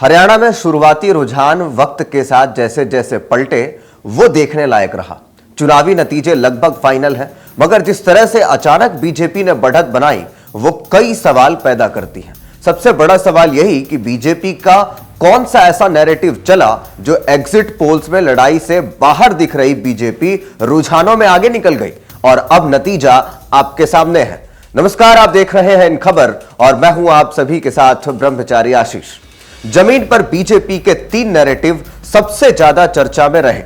हरियाणा में शुरुआती रुझान वक्त के साथ जैसे जैसे पलटे वो देखने लायक रहा। चुनावी नतीजे लगभग फाइनल हैं, मगर जिस तरह से अचानक बीजेपी ने बढ़त बनाई वो कई सवाल पैदा करती है। सबसे बड़ा सवाल यही कि बीजेपी का कौन सा ऐसा नैरेटिव चला जो एग्जिट पोल्स में लड़ाई से बाहर दिख रही बीजेपी रुझानों में आगे निकल गई, और अब नतीजा आपके सामने है। नमस्कार, आप देख रहे हैं इन खबर और मैं हूं आप सभी के साथ ब्रह्मचारी आशीष। जमीन पर बीजेपी के 3 नैरेटिव सबसे ज्यादा चर्चा में रहे।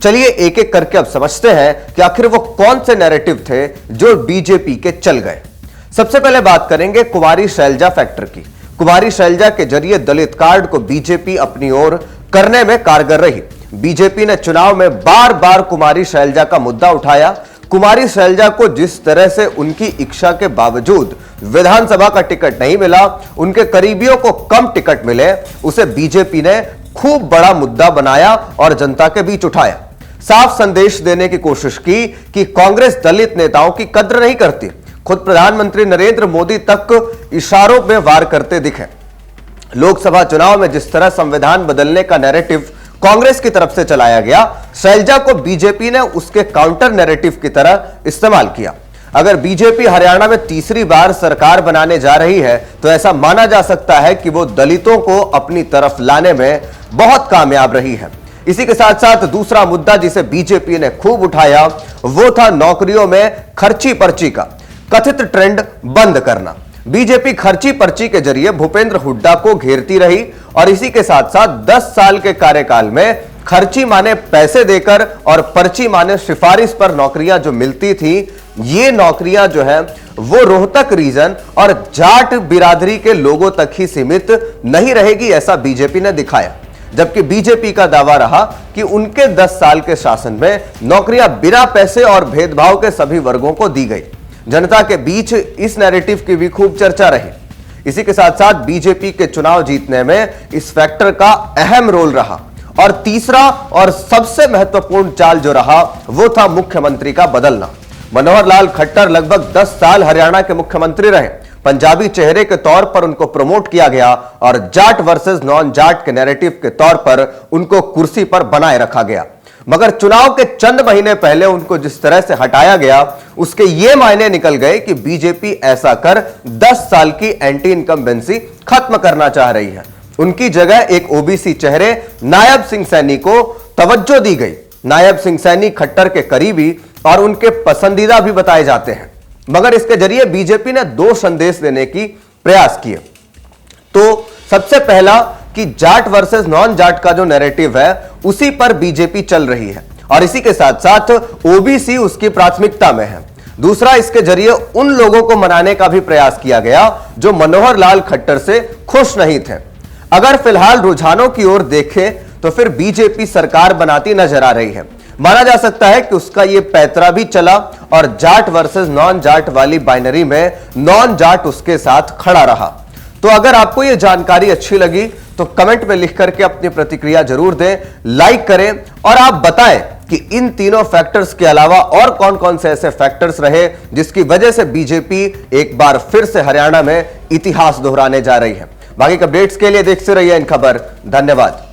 चलिए एक एक करके अब समझते हैं कि आखिर वो कौन से नैरेटिव थे जो बीजेपी के चल गए। सबसे पहले बात करेंगे कुमारी शैलजा फैक्टर की। कुमारी शैलजा के जरिए दलित कार्ड को बीजेपी अपनी ओर करने में कारगर रही। बीजेपी ने चुनाव में बार बार कुमारी शैलजा का मुद्दा उठाया। कुमारी शैलजा को जिस तरह से उनकी इच्छा के बावजूद विधानसभा का टिकट नहीं मिला, उनके करीबियों को कम टिकट मिले, उसे बीजेपी ने खूब बड़ा मुद्दा बनाया और जनता के बीच उठाया। साफ संदेश देने की कोशिश की कि कांग्रेस दलित नेताओं की कद्र नहीं करती। खुद प्रधानमंत्री नरेंद्र मोदी तक इशारों में वार करते दिखे। लोकसभा चुनाव में जिस तरह संविधान बदलने का नैरेटिव कांग्रेस की तरफ से चलाया गया, शैलजा को बीजेपी ने उसके काउंटर नैरेटिव की तरह इस्तेमाल किया। अगर बीजेपी हरियाणा में तीसरी बार सरकार बनाने जा रही है तो ऐसा माना जा सकता है कि वो दलितों को अपनी तरफ लाने में बहुत कामयाब रही है। इसी के साथ साथ दूसरा मुद्दा जिसे बीजेपी ने खूब उठाया वो था नौकरियों में खर्ची पर्ची का कथित ट्रेंड बंद करना। बीजेपी खर्ची पर्ची के जरिए भूपेंद्र हुड्डा को घेरती रही और इसी के साथ साथ 10 साल के कार्यकाल में खर्ची माने पैसे देकर और पर्ची माने सिफारिश पर नौकरियां जो मिलती थी, ये नौकरियां जो है वो रोहतक रीजन और जाट बिरादरी के लोगों तक ही सीमित नहीं रहेगी, ऐसा बीजेपी ने दिखाया। जबकि बीजेपी का दावा रहा कि उनके 10 साल के शासन में नौकरियां बिना पैसे और भेदभाव के सभी वर्गों को दी गई। जनता के बीच इस नैरेटिव की भी खूब चर्चा रही। इसी के साथ साथ बीजेपी के चुनाव जीतने में इस फैक्टर का अहम रोल रहा। और तीसरा और सबसे महत्वपूर्ण चाल जो रहा वो था मुख्यमंत्री का बदलना। मनोहर लाल खट्टर लगभग 10 साल हरियाणा के मुख्यमंत्री रहे। पंजाबी चेहरे के तौर पर उनको प्रमोट किया गया और जाट वर्सेस नॉन जाट के नैरेटिव के तौर पर उनको कुर्सी पर बनाए रखा गया। मगर चुनाव के चंद महीने पहले उनको जिस तरह से हटाया गया, उसके ये मायने निकल गए कि बीजेपी ऐसा कर 10 साल की एंटी इनकम्बेंसी खत्म करना चाह रही है। उनकी जगह एक ओबीसी चेहरे नायब सिंह सैनी को तवज्जो दी गई। नायब सिंह सैनी खट्टर के करीबी और उनके पसंदीदा भी बताए जाते हैं। मगर इसके जरिए बीजेपी ने 2 संदेश देने की प्रयास किए। तो सबसे पहला कि जाट वर्सेस नॉन जाट का जो नैरेटिव है उसी पर बीजेपी चल रही है और इसी के साथ साथ ओबीसी उसकी प्राथमिकता में है। दूसरा, इसके जरिए उन लोगों को मनाने का भी प्रयास किया गया जो मनोहर लाल खट्टर से खुश नहीं थे। अगर फिलहाल रुझानों की ओर देखें तो फिर बीजेपी सरकार बनाती नजर आ रही है। माना जा सकता है कि उसका यह पैतरा भी चला और जाट वर्सेस नॉन जाट वाली बाइनरी में नॉन जाट उसके साथ खड़ा रहा। तो अगर आपको यह जानकारी अच्छी लगी तो कमेंट में लिख करके अपनी प्रतिक्रिया जरूर दें, लाइक करें और आप बताएं कि इन तीनों फैक्टर्स के अलावा और कौन कौन से ऐसे फैक्टर्स रहे जिसकी वजह से बीजेपी एक बार फिर से हरियाणा में इतिहास दोहराने जा रही है। बाकी अपडेट्स के लिए देखते रहिए इन खबर। धन्यवाद।